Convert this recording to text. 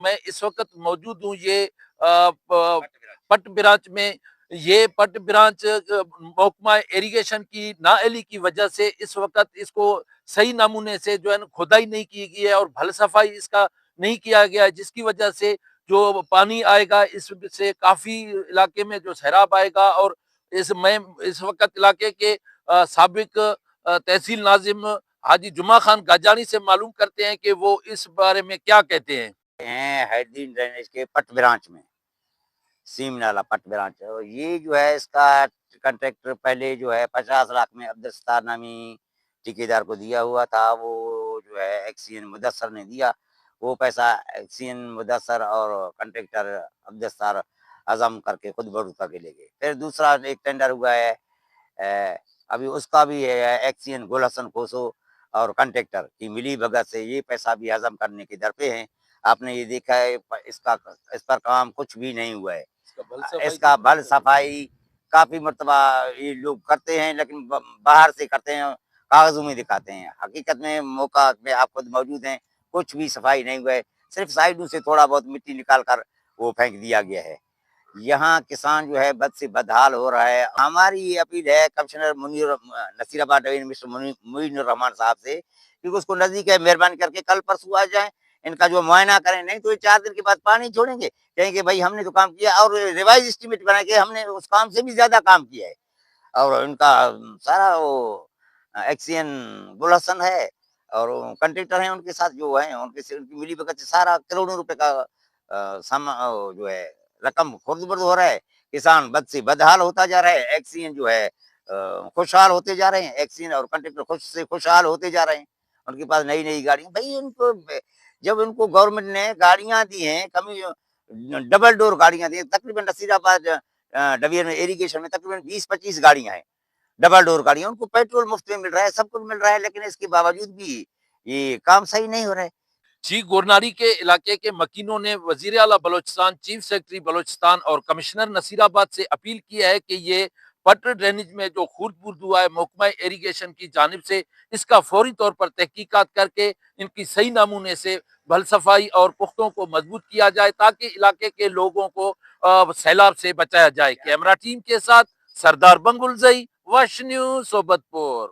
میں اس وقت موجود ہوں یہ پٹ برانچ میں. یہ پٹ برانچ محکمہ ایریگیشن کی نااہلی کی وجہ سے اس وقت اس کو صحیح نمونے سے جو ہے نا کھدائی نہیں کی گئی ہے اور بھل صفائی اس کا نہیں کیا گیا ہے، جس کی وجہ سے جو پانی آئے گا اس سے کافی علاقے میں جو سیراب آئے گا. اور اس وقت علاقے کے سابق تحصیل ناظم حاجی جمعہ خان گاجانی سے معلوم کرتے ہیں کہ وہ اس بارے میں کیا کہتے ہیں. ہیڈین ڈرینیج کے پٹ برانچ میں سیم نالا پٹ برانچ. یہ جو ہے اس کا کنٹریکٹر پہلے جو ہے 50 لاکھ میں عبدالستار نامی ٹھیکیدار کو دیا ہوا تھا. وہ جو ہے ایکسین مدثر نے دیا. وہ پیسہ ایکسین مدثر اور کنٹریکٹر عبدالستار عزم کر کے خود بروز کر کے لے گئے. پھر دوسرا ایک ٹینڈر ہوا ہے ابھی اس کا بھی ہے ایکسین گل حسن کھوسو اور کنٹریکٹر کی ملی بھگت سے یہ پیسہ بھی ہضم کرنے کے در پہ ہیں. آپ نے یہ دیکھا ہے اس پر کام کچھ بھی نہیں ہوا ہے. اس کا بل صفائی کافی مرتبہ یہ لوگ کرتے ہیں لیکن باہر سے کرتے ہیں، کاغذوں میں دکھاتے ہیں. حقیقت میں موقع میں آپ خود موجود ہیں، کچھ بھی صفائی نہیں ہوا ہے. صرف سائڈوں سے تھوڑا بہت مٹی نکال کر وہ پھینک دیا گیا ہے. یہاں کسان جو ہے بد سے بدحال ہو رہا ہے. ہماری یہ اپیل ہے کمشنر نصیر آباد مسٹر معین الرحمان صاحب سے کہ اس کو نزدیک ہے، مہربانی کر کے کل پرسوں آ جائیں، ان کا جو معائنہ کریں. نہیں تو یہ 4 دن کے بعد پانی چھوڑیں گے، کہیں گے بھائی ہم نے تو کام کیا اور ریوائز اسٹیمیٹ بنا کے ہم نے اس کام سے بھی زیادہ کام کیا ہے. اور ان کا سارا وہ ایکسین گل حسن ہے اور کنٹریکٹر ہیں ان کے ساتھ جو ہیں ان کی ملی بھگت سے سارا کروڑوں روپے کا جو ہے رقم خرد برد ہو رہا ہے. کسان بد سے بدحال ہوتا جا رہا ہے. ایکسین جو ہے خوشحال ہوتے جا رہے ہیں. ایکسین اور کنٹریکٹر خوش سے خوشحال ہوتے جا رہے ہیں. ان کے پاس نئی نئی گاڑیاں. بھائی ان کو جب ان کو گورنمنٹ نے گاڑیاں دی ہیں کمی ڈبل ڈور گاڑیاں دی ہیں، تقریباً نصیر آباد ڈویژن میں ایریگیشن میں تقریباً 20-25 گاڑیاں ہیں ڈبل ڈور گاڑیاں. ان کو پیٹرول مفت میں مل رہا ہے، سب کچھ مل رہا ہے، لیکن اس کے باوجود بھی یہ کام صحیح نہیں ہو رہا ہے. جی، گورناری کے علاقے کے مکینوں نے وزیر اعلیٰ بلوچستان، چیف سیکرٹری بلوچستان اور کمشنر نصیر آباد سے اپیل کی ہے کہ یہ پٹ ڈرینیج میں جو خرد برد ہوا ہے محکمہ ایریگیشن کی جانب سے اس کا فوری طور پر تحقیقات کر کے ان کی صحیح نمونے سے بھل صفائی اور پختوں کو مضبوط کیا جائے تاکہ علاقے کے لوگوں کو سیلاب سے بچایا جائے. کیمرہ ٹیم کے ساتھ سردار بنگل زئی، وش نیوز، صحبت پور.